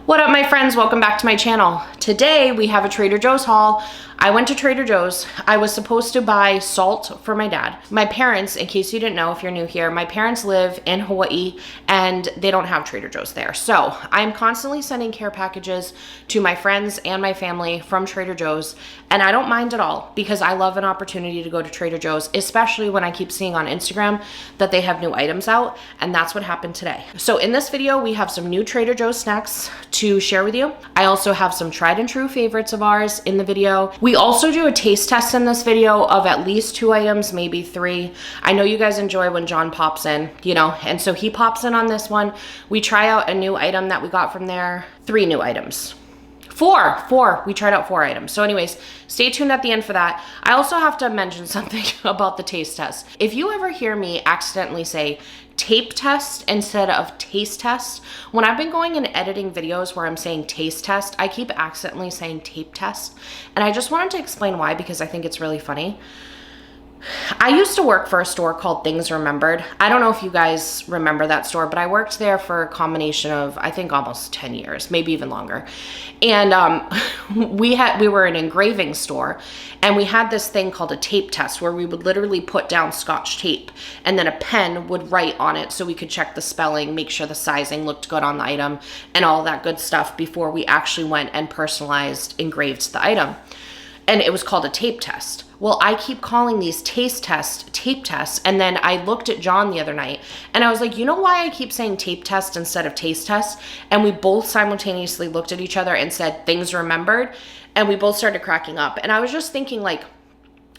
What up, my friends? Welcome back to my channel. Today we have a Trader Joe's haul. I went to Trader Joe's. I was supposed to buy salt for my dad. My parents, in case you didn't know if you're new here, my parents live in Hawaii and they don't have Trader Joe's there. So I'm constantly sending care packages to my friends and my family from Trader Joe's, and I don't mind at all because I love an opportunity to go to Trader Joe's, especially when I keep seeing on Instagram that they have new items out, and that's what happened today. So in this video, we have some new Trader Joe's snacks to share with you. I also have some tried and true favorites of ours in the video. We also do a taste test in this video of at least 2 items, maybe 3. I know you guys enjoy when John pops in, you know, and so he pops in on this one. We try out a new item that we got from there. 3 new items. 4. We tried out 4 items. So anyways, stay tuned at the end for that. I also have to mention something about the taste test. If you ever hear me accidentally say tape test instead of taste test, when I've been going and editing videos where I'm saying taste test, I keep accidentally saying tape test. And I just wanted to explain why, because I think it's really funny. I used to work for a store called Things Remembered. I don't know if you guys remember that store, but I worked there for a combination of, I think, almost 10 years, maybe even longer. And we were an engraving store, and we had this thing called a tape test where we would literally put down Scotch tape and then a pen would write on it so we could check the spelling, make sure the sizing looked good on the item and all that good stuff before we actually went and personalized, engraved the item. And it was called a tape test. Well, I keep calling these taste tests, tape tests. And then I looked at John the other night and I was like, you know why I keep saying tape test instead of taste test? And we both simultaneously looked at each other and said, Things Remembered. And we both started cracking up. And I was just thinking, like,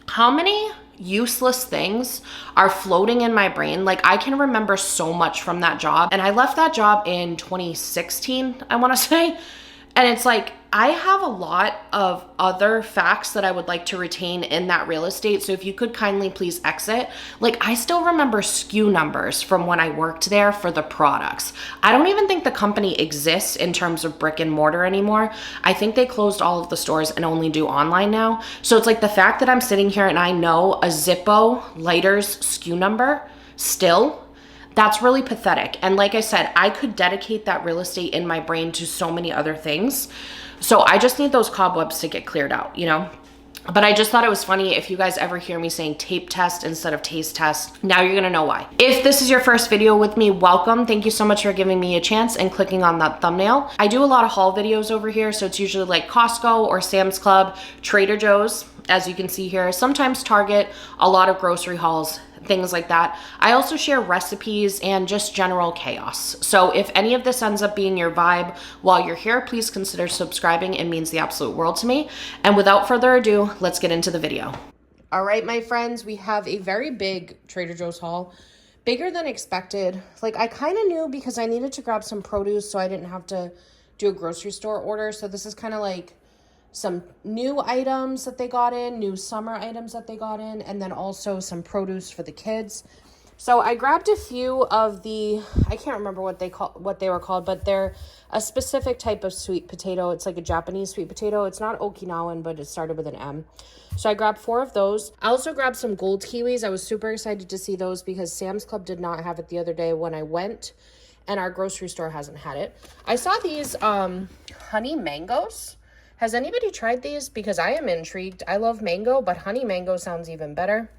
how many useless things are floating in my brain? Like, I can remember so much from that job. And I left that job in 2016, I want to say. And it's like, I have a lot of other facts that I would like to retain in that real estate. So if you could kindly please exit. Like, I still remember SKU numbers from when I worked there for the products. I don't even think the company exists in terms of brick and mortar anymore. I think they closed all of the stores and only do online now. So it's like the fact that I'm sitting here and I know a Zippo lighters SKU number still, that's really pathetic. And like I said, I could dedicate that real estate in my brain to so many other things. So I just need those cobwebs to get cleared out, you know? But I just thought it was funny. If you guys ever hear me saying tape test instead of taste test, now you're gonna know why. If this is your first video with me, welcome. Thank you so much for giving me a chance and clicking on that thumbnail. I do a lot of haul videos over here, so it's usually like Costco or Sam's Club, Trader Joe's, as you can see here, sometimes Target, a lot of grocery hauls, things like that. I also share recipes and just general chaos. So if any of this ends up being your vibe while you're here, please consider subscribing. It means the absolute world to me. And without further ado, let's get into the video. All right, my friends, we have a very big Trader Joe's haul, bigger than expected. Like, I kind of knew because I needed to grab some produce so I didn't have to do a grocery store order. So this is kind of like some new items that they got in, new summer items that they got in, and then also some produce for the kids. So I grabbed a few of the, I can't remember what they were called, but they're a specific type of sweet potato. It's like a Japanese sweet potato. It's not Okinawan, but it started with an M. So I grabbed 4 of those. I also grabbed some gold kiwis. I was super excited to see those because Sam's Club did not have it the other day when I went, and our grocery store hasn't had it. I saw these honey mangoes. Has anybody tried these? Because I am intrigued. I love mango, but honey mango sounds even better.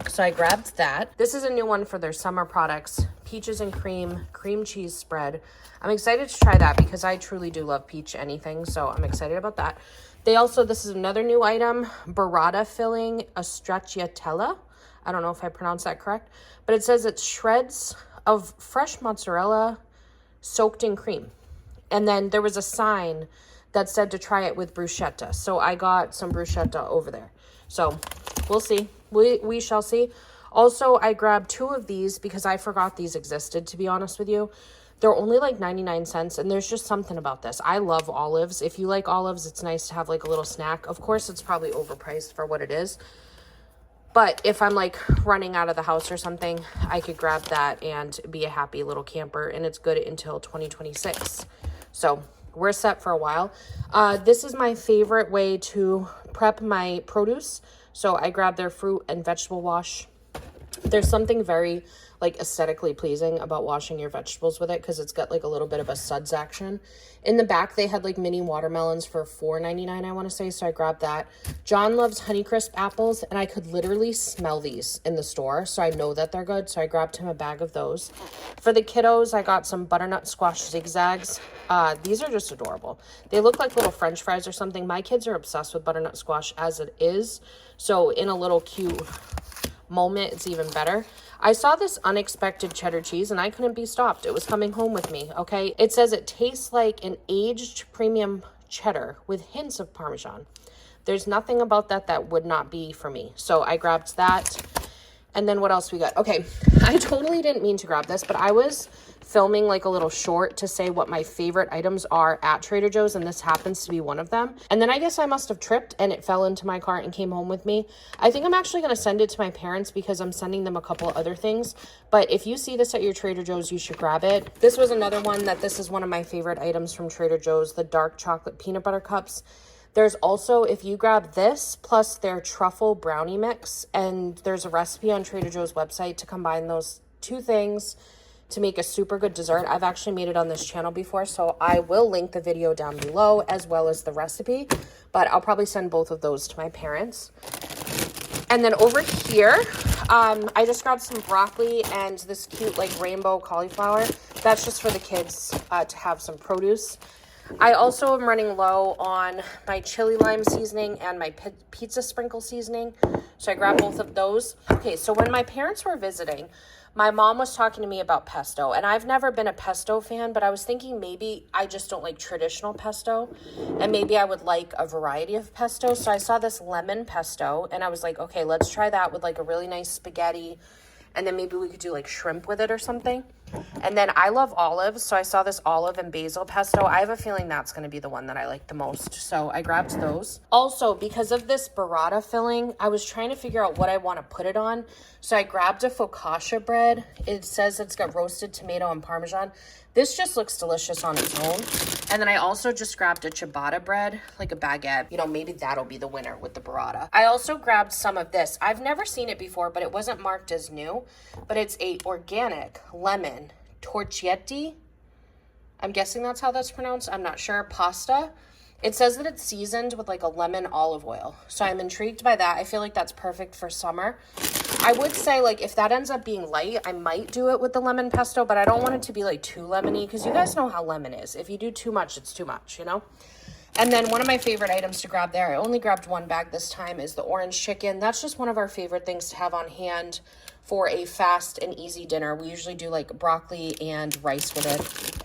So I grabbed that. This is a new one for their summer products. Peaches and cream cheese spread. I'm excited to try that because I truly do love peach anything. So I'm excited about that. They also, this is another new item, burrata filling, a stracciatella. I don't know if I pronounced that correct, but it says it's shreds of fresh mozzarella soaked in cream. And then there was a sign that said to try it with bruschetta. So I got some bruschetta over there. So we'll see. We shall see. Also, I grabbed 2 of these because I forgot these existed, to be honest with you. They're only like 99 cents, and there's just something about this. I love olives. If you like olives, it's nice to have like a little snack. Of course, it's probably overpriced for what it is. But if I'm like running out of the house or something, I could grab that and be a happy little camper, and it's good until 2026. So we're set for a while. This is my favorite way to prep my produce. So I grabbed their fruit and vegetable wash. There's something very like aesthetically pleasing about washing your vegetables with it because it's got like a little bit of a suds action. In the back, they had like mini watermelons for $4.99, I want to say, so I grabbed that. John loves Honeycrisp apples, and I could literally smell these in the store, so I know that they're good, so I grabbed him a bag of those. For the kiddos, I got some butternut squash zigzags. These are just adorable. They look like little French fries or something. My kids are obsessed with butternut squash as it is, so in a little cute moment, it's even better. I saw this unexpected cheddar cheese and I couldn't be stopped. It was coming home with me, okay? It says it tastes like an aged premium cheddar with hints of Parmesan. There's nothing about that that would not be for me. So I grabbed that. And then what else we got? Okay, I totally didn't mean to grab this, but I was filming like a little short to say what my favorite items are at Trader Joe's, and this happens to be one of them. And then I guess I must have tripped and it fell into my cart and came home with me. I think I'm actually going to send it to my parents because I'm sending them a couple of other things. But if you see this at your Trader Joe's, you should grab it. This was another one that this is one of my favorite items from Trader Joe's, the dark chocolate peanut butter cups. There's also, if you grab this plus their truffle brownie mix, and there's a recipe on Trader Joe's website to combine those two things to make a super good dessert. I've actually made it on this channel before, so I will link the video down below as well as the recipe, but I'll probably send both of those to my parents. And then over here, I just grabbed some broccoli and this cute like rainbow cauliflower. That's just for the kids to have some produce. I also am running low on my chili lime seasoning and my pizza sprinkle seasoning, so I grabbed both of those. Okay, so when my parents were visiting, my mom was talking to me about pesto, and I've never been a pesto fan, but I was thinking maybe I just don't like traditional pesto, and maybe I would like a variety of pesto. So I saw this lemon pesto, and I was like, okay, let's try that with like a really nice spaghetti, and then maybe we could do like shrimp with it or something. And then I love olives, so I saw this olive and basil pesto. I have a feeling that's going to be the one that I like the most, so I grabbed those. Also, because of this burrata filling, I was trying to figure out what I want to put it on, so I grabbed a focaccia bread. It says it's got roasted tomato and Parmesan. This just looks delicious on its own. And then I also just grabbed a ciabatta bread, like a baguette. You know, maybe that'll be the winner with the burrata. I also grabbed some of this. I've never seen it before, but it wasn't marked as new. But it's a organic lemon torchietti. I'm guessing that's how that's pronounced. I'm not sure. Pasta. It says that it's seasoned with like a lemon olive oil. So I'm intrigued by that. I feel like that's perfect for summer. I would say like if that ends up being light, I might do it with the lemon pesto, but I don't want it to be like too lemony because you guys know how lemon is. If you do too much, it's too much, you know? And then one of my favorite items to grab there, I only grabbed one bag this time, is the orange chicken. That's just one of our favorite things to have on hand for a fast and easy dinner. We usually do like broccoli and rice with it.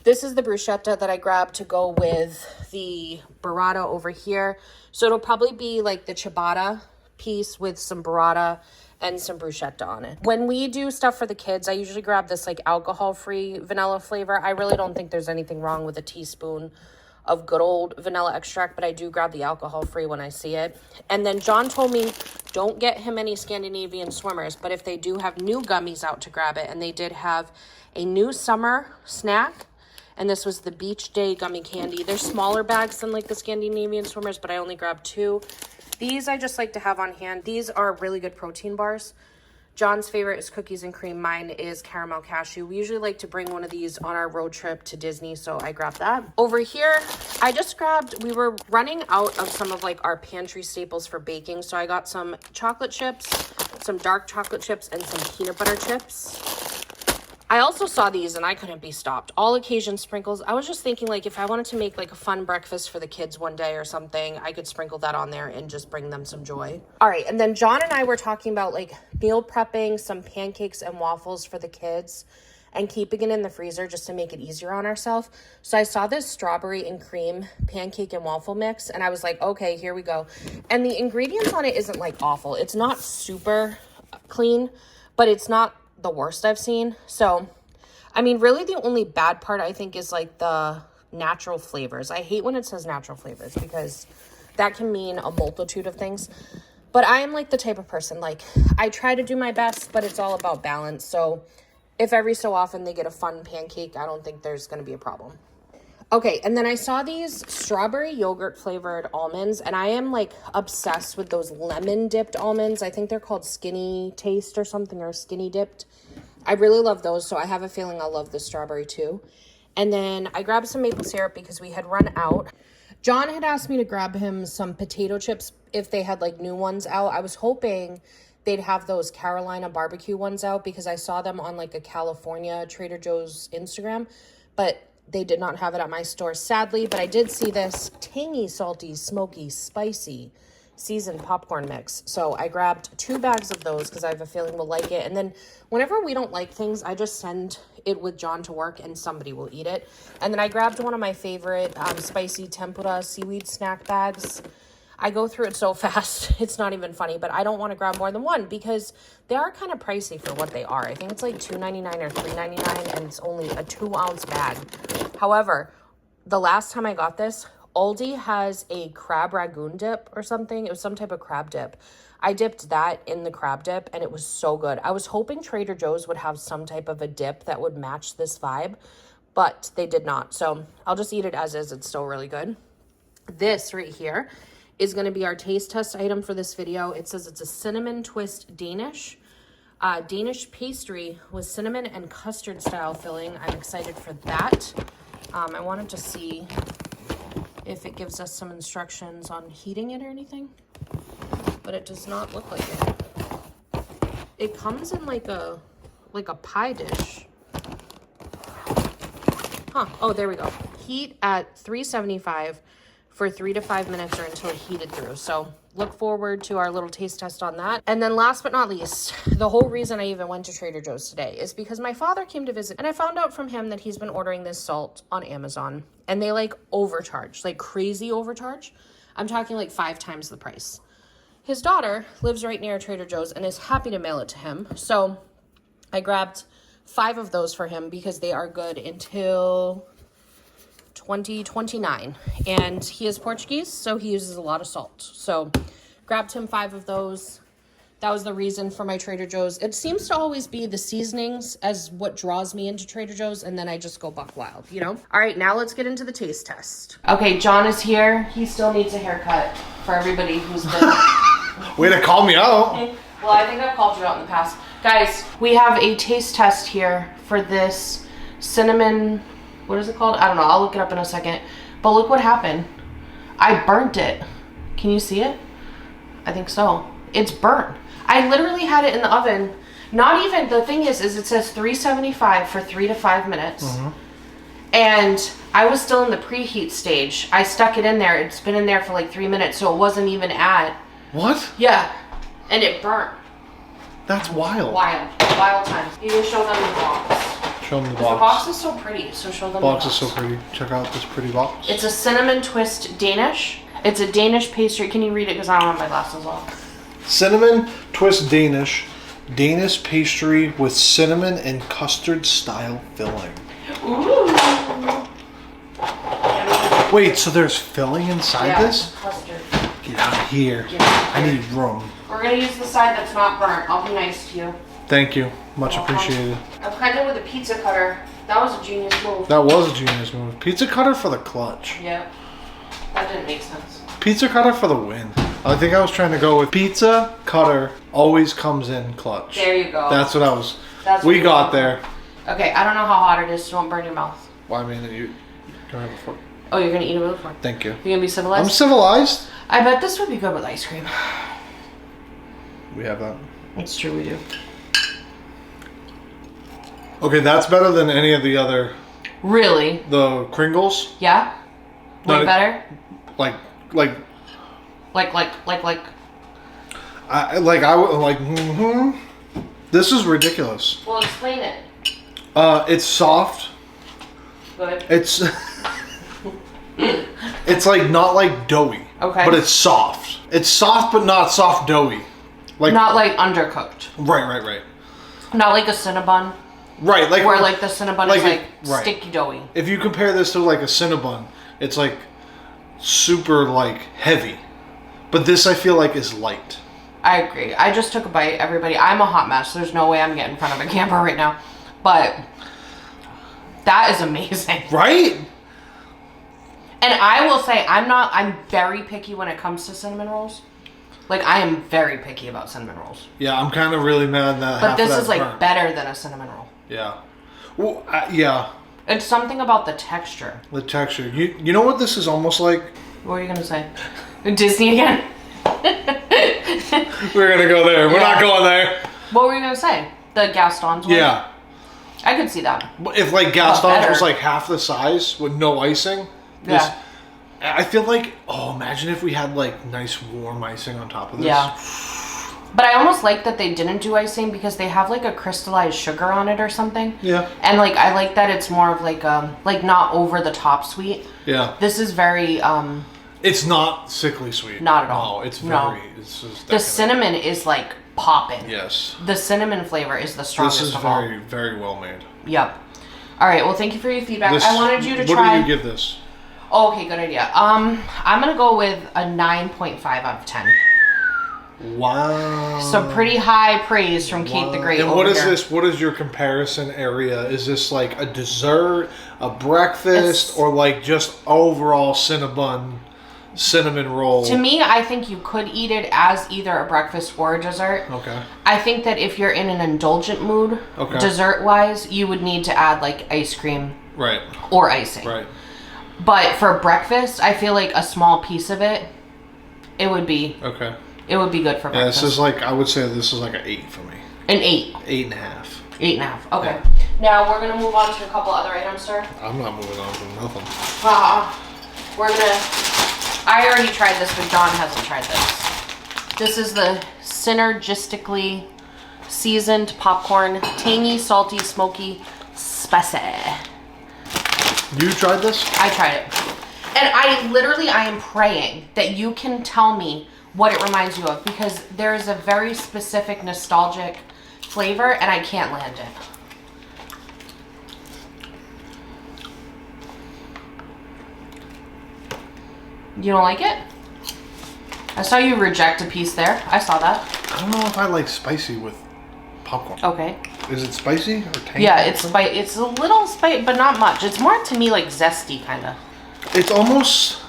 This is the bruschetta that I grabbed to go with the burrata over here. So it'll probably be like the ciabatta piece with some burrata and some bruschetta on it. When we do stuff for the kids, I usually grab this like alcohol-free vanilla flavor. I really don't think there's anything wrong with a teaspoon of good old vanilla extract, but I do grab the alcohol-free when I see it. And then John told me don't get him any Scandinavian swimmers, but if they do have new gummies out, to grab it. And they did have a new summer snack, and this was the Beach Day gummy candy. They're smaller bags than like the Scandinavian swimmers, but I only grabbed 2. These I just like to have on hand. These are really good protein bars. John's favorite is cookies and cream. Mine is caramel cashew. We usually like to bring one of these on our road trip to Disney, so I grabbed that. Over here, I just grabbed, we were running out of some of like our pantry staples for baking, so I got some chocolate chips, some dark chocolate chips, and some peanut butter chips. I also saw these and I couldn't be stopped. All occasion sprinkles. I was just thinking like if I wanted to make like a fun breakfast for the kids one day or something, I could sprinkle that on there and just bring them some joy. All right, and then John and I were talking about like meal prepping some pancakes and waffles for the kids and keeping it in the freezer just to make it easier on ourselves. So I saw this strawberry and cream pancake and waffle mix and I was like, okay, here we go. And the ingredients on it isn't like awful. It's not super clean, but it's not the worst I've seen. So, I mean, really the only bad part I think is like the natural flavors. I hate when it says natural flavors because that can mean a multitude of things. But I am like the type of person, like I try to do my best, but it's all about balance. So if every so often they get a fun pancake, I don't think there's going to be a problem. Okay, and then I saw these strawberry yogurt flavored almonds, and I am like obsessed with those lemon dipped almonds. I think they're called Skinny Taste or something, or Skinny Dipped. I really love those, so I have a feeling I'll love the strawberry too. And then I grabbed some maple syrup because we had run out. John had asked me to grab him some potato chips if they had like new ones out. I was hoping they'd have those Carolina barbecue ones out because I saw them on like a California Trader Joe's Instagram, but they did not have it at my store, sadly. But I did see this tangy, salty, smoky, spicy seasoned popcorn mix. So I grabbed 2 bags of those because I have a feeling we'll like it. And then whenever we don't like things, I just send it with John to work and somebody will eat it. And then I grabbed one of my favorite spicy tempura seaweed snack bags. I go through it so fast, it's not even funny, but I don't want to grab more than one because they are kind of pricey for what they are. I think it's like $2.99 or $3.99, and it's only a 2-ounce bag. However, the last time I got this, Aldi has a crab ragoon dip or something. It was some type of crab dip. I dipped that in the crab dip, and it was so good. I was hoping Trader Joe's would have some type of a dip that would match this vibe, but they did not. So I'll just eat it as is. It's still really good. This right here is going to be our taste test item for this video. It says it's a cinnamon twist Danish. Danish pastry with cinnamon and custard style filling. I'm excited for that. I wanted to see if it gives us some instructions on heating it or anything, but it does not look like it. It comes in like a pie dish. Huh, oh, there we go. Heat at 375 for 3 to 5 minutes or until heated through. So look forward to our little taste test on that. And then last but not least, the whole reason I even went to Trader Joe's today is because my father came to visit, and I found out from him that he's been ordering this salt on Amazon, and they like overcharge, like crazy overcharge. I'm talking like 5 times the price. His daughter lives right near Trader Joe's and is happy to mail it to him. So I grabbed 5 of those for him because they are good until 2029, and he is Portuguese, so he uses a lot of salt. So grabbed him 5 of those. That was the reason for my Trader Joe's. It seems to always be the seasonings as what draws me into Trader Joe's, and then I just go buck wild, you know? All right, now let's get into the taste test. Okay, John is here. He still needs a haircut for everybody who's been... Way to call me out. Well, I think I've called you out in the past. Guys, we have a taste test here for this cinnamon... What is it called? I don't know. I'll look it up in a second. But look what happened. I burnt it. Can you see it? I think so. It's burnt. I literally had it in the oven. Not even, the thing is it says 375 for 3 to 5 minutes. Mm-hmm. And I was still in the preheat stage. I stuck it in there. It's been in there for like 3 minutes, so it wasn't even at... What? Yeah. And it burnt. That's wild. Wild. Wild times. You can show them the box. Show them the box. box. The box is so pretty, so show them the box. The box is so pretty. Check out this pretty box. It's a cinnamon twist Danish. It's a Danish pastry. Can you read it? Because I don't have my glasses on. Cinnamon twist Danish pastry with cinnamon and custard style filling. Ooh. Wait, so there's filling inside this? Custard. Get out of here. I need room. We're going to use the side that's not burnt. I'll be nice to you. Thank you. Much appreciated. I've cut it with a pizza cutter. That was a genius move. That was a genius move. Pizza cutter for the clutch. Yeah. That didn't make sense. Pizza cutter for the win. I think I was trying to go with pizza cutter always comes in clutch. There you go. That's what I was. We got there. Okay, I don't know how hot it is, so don't burn your mouth. Well, I mean, you don't have a fork. Oh, you're going to eat it with a fork? Thank you. You're going to be civilized? I'm civilized. I bet this would be good with ice cream. We have that. It's true, we do. Okay, that's better than any of the other. Really? The Kringles. Yeah? Way better? Like. This is ridiculous. Well, explain it. It's soft. Good. It's like not like doughy. Okay. But it's soft. It's soft, but not soft doughy. Like not like undercooked. Right. Not like a Cinnabon. Right, like where like the Cinnabon is like sticky doughy. If you compare this to like a Cinnabon, it's like super like heavy. But this I feel like is light. I agree. I just took a bite, everybody. I'm a hot mess. There's no way I'm getting in front of a camera right now. But that is amazing. Right? And I will say, I'm very picky when it comes to cinnamon rolls. Like, I am very picky about cinnamon rolls. Yeah, I'm kind of really mad that But this is, like, burnt. better than a cinnamon roll. Yeah. Well, yeah. It's something about the texture. The texture. You know what this is almost like? What are you going to say? Disney again? We're going to go there. We're not going there. What were you going to say? The Gaston's one? Yeah. I could see that. If, like, Gaston's was, like, half the size with no icing. Yeah. I feel like, imagine if we had, like, nice warm icing on top of this. Yeah. But I almost like that they didn't do icing because they have, like, a crystallized sugar on it or something. Yeah. And, like, I like that it's more of, like, not over the top sweet. Yeah. This is very, It's not sickly sweet. Not at all. No, it's very, it's just the cinnamon is, like, popping. Yes. The cinnamon flavor is the strongest This is of all. very, very well made. Yep. All right, well, thank you for your feedback. I wanted you to try... What do you give this? Oh, okay, good idea. I'm going to go with a 9.5 out of 10. Wow. So pretty high praise from Cait the Great. And what is this? What is your comparison area? Is this like a dessert, a breakfast, or like just overall cinnamon roll? To me, I think you could eat it as either a breakfast or a dessert. Okay. I think that if you're in an indulgent mood, dessert-wise, you would need to add like ice cream. Right. Or icing. Right. But for breakfast, I feel like a small piece of it, it would be... Okay. It would be good for breakfast. Yeah, this is like, I would say this is like an 8 for me. An 8? 8.5. 8.5, okay. Yeah. Now we're going to move on to a couple other items, sir. I'm not moving on from nothing. We're going to... I already tried this, but John hasn't tried this. This is the synergistically seasoned popcorn. Tangy, salty, smoky, spicy. You tried this? I tried it. And I am praying that you can tell me what it reminds you of, because there is a very specific nostalgic flavor and I can't land it. You don't like it? I saw you reject a piece there. I saw that. I don't know if I like spicy with popcorn. Okay. Is it spicy or tangy? Yeah, it's a little spicy, but not much. It's more to me like zesty kind of. It's almost...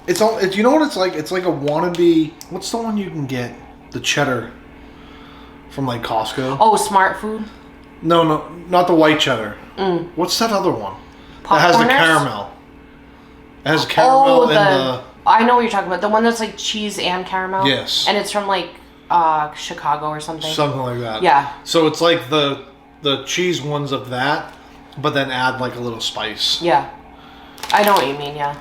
you know what it's like? It's like a wannabe... What's the one you can get? The cheddar from like Costco. Oh, Smart Food? No, not the white cheddar. What's that other one? That has the caramel. It has caramel and the... I know what you're talking about. The one that's like cheese and caramel? Yes. And it's from like Chicago or something? Something like that. Yeah. So it's like the cheese ones of that, but then add like a little spice. Yeah. I know what you mean, yeah.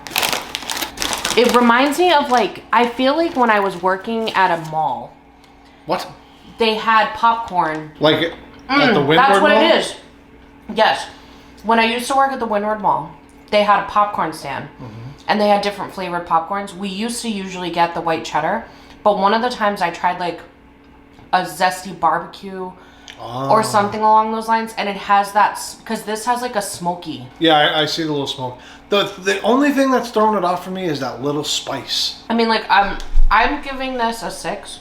It reminds me of like, I feel like when I was working at a mall. What? They had popcorn. Like at the Windward That's what Mall? it is. Yes. When I used to work at the Windward Mall, they had a popcorn stand. And they had different flavored popcorns. We used to usually get the white cheddar. But one of the times I tried like a zesty barbecue or something along those lines. And it has that, because this has like a smoky. Yeah, I see the little smoke. The only thing that's throwing it off for me is that little spice. I mean, like, I'm giving this a 6.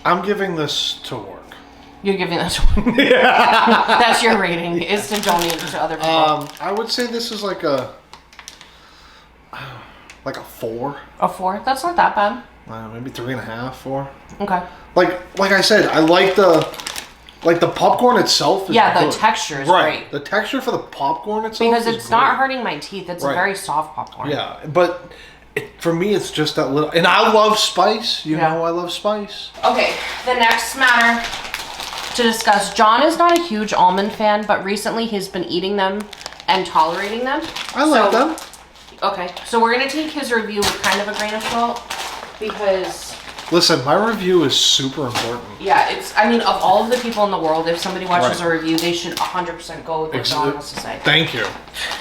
I'm giving this to work. You're giving this one. That's your rating, is to donate it to other people. I would say this is like a 4. A 4? That's not that bad. Maybe 3.5, 4. Okay. Like I said, I like the popcorn itself. Is Yeah, the good. texture is right. great. The texture for the popcorn itself Because is it's great. not hurting my teeth. It's a very soft popcorn. Yeah, but for me, it's just that little. And I love spice. You know, I love spice. Okay, the next matter to discuss. John is not a huge almond fan, but recently he's been eating them and tolerating them. I like them. Okay, so we're going to take his review with kind of a grain of salt because... Listen, my review is super important. Yeah, I mean, of all of the people in the world, if somebody watches a review, they should 100% go with what John wants to say. Thank you.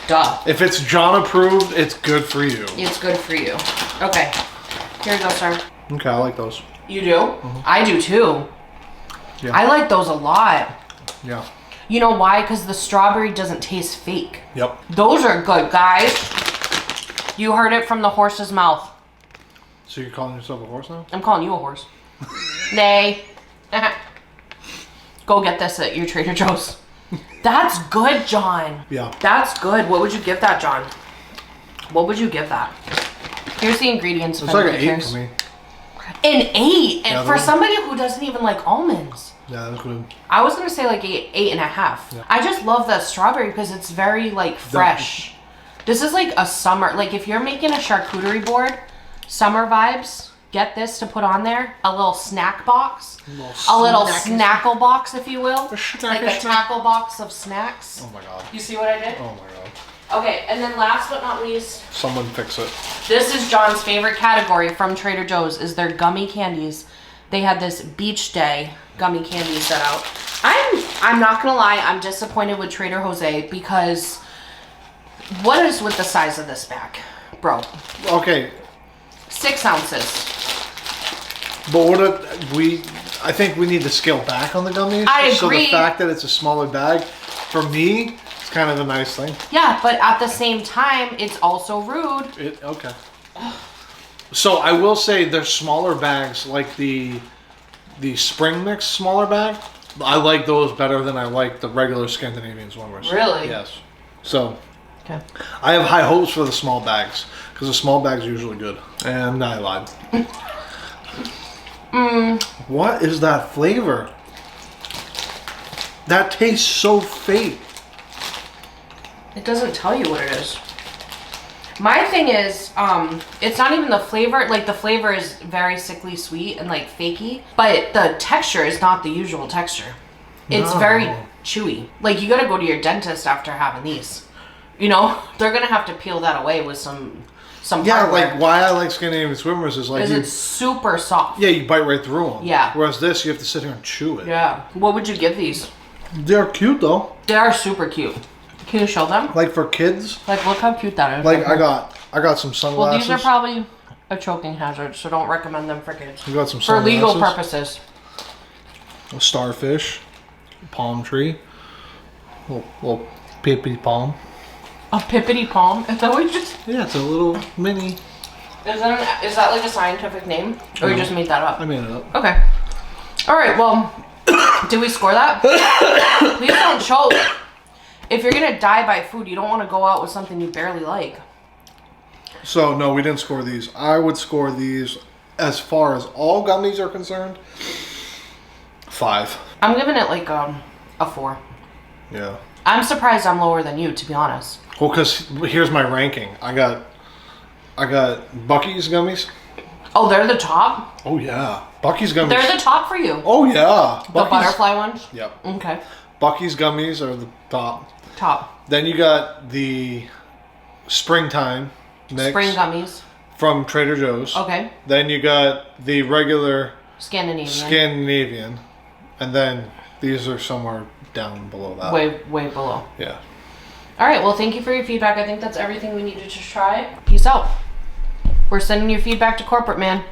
Duh. If it's John approved, it's good for you. It's good for you. Okay, here you go, sir. Okay, I like those. You do? I do too. Yeah. I like those a lot. Yeah. You know why? Because the strawberry doesn't taste fake. Yep. Those are good, guys. You heard it from the horse's mouth. So you're calling yourself a horse now? I'm calling you a horse. Nay. Go get this at your Trader Joe's. That's good, John. Yeah. That's good. What would you give that, John? What would you give that? Here's the ingredients. It's like an 8 for me. An 8? Yeah, and for somebody who doesn't even like almonds. Yeah, that's good. I was going to say like 8.5. Yeah. I just love the strawberry because it's very like fresh. This is like a summer, like if you're making a charcuterie board, summer vibes, get this to put on there. A little snack box. A little snackle box, if you will. Like a tackle box of snacks. Oh my god. You see what I did? Oh my god. Okay, and then last but not least. Someone fix it. This is John's favorite category from Trader Joe's, is their gummy candies. They had this beach day gummy candy set out. I'm not gonna lie, I'm disappointed with Trader Jose because what is with the size of this bag, bro? Okay. 6 ounces. But I think we need to scale back on the gummies. I agree. So the fact that it's a smaller bag, for me, it's kind of a nice thing. Yeah, but at the same time, it's also rude. Okay. So I will say there's smaller bags like the spring mix smaller bag. I like those better than I like the regular Scandinavians one. Really? Yes. So okay. I have high hopes for the small bags because the small bags are usually good. And I lied. What is that flavor? That tastes so fake. It doesn't tell you what it is. My thing is, it's not even the flavor. Like the flavor is very sickly sweet and like fakey, but the texture is not the usual texture. It's very chewy. Like you gotta go to your dentist after having these. You know, they're gonna have to peel that away with some hardware. Like why I like Scandinavian Swimmers is like it's super soft. Yeah, you bite right through them. Yeah. Whereas this, you have to sit here and chew it. Yeah. What would you give these? They're cute though. They are super cute. Can you show them? Like for kids. Like look how cute that is. Like I got some sunglasses. Well, these are probably a choking hazard, so don't recommend them for kids. You got some for sunglasses. legal purposes. A starfish, palm tree, little pippity palm. A pippity palm? Is that what you just? Yeah, it's a little mini. Is that like a scientific name, or you just made that up? I made it up. Okay. All right. Well, did we score that? Please don't choke. If you're gonna die by food, you don't want to go out with something you barely like. So no, we didn't score these. I would score these as far as all gummies are concerned. 5. I'm giving it like a 4. Yeah. I'm surprised I'm lower than you, to be honest. Well, because here's my ranking. I got Buc-ee's gummies. Oh, they're the top? Oh yeah, Buc-ee's gummies. They're the top for you. Oh yeah, the butterfly ones. Yep. Okay. Buc-ee's gummies are the top. Top. Then you got the springtime mix. Spring gummies. From Trader Joe's. Okay. Then you got the regular Scandinavian. And then these are somewhere down below that. Way below. Yeah. All right. Well, thank you for your feedback. I think that's everything we needed to try. Peace out. We're sending your feedback to corporate, man.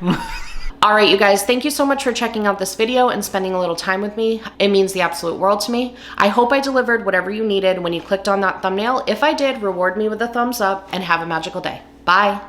All right, you guys, thank you so much for checking out this video and spending a little time with me. It means the absolute world to me. I hope I delivered whatever you needed when you clicked on that thumbnail. If I did, reward me with a thumbs up and have a magical day. Bye.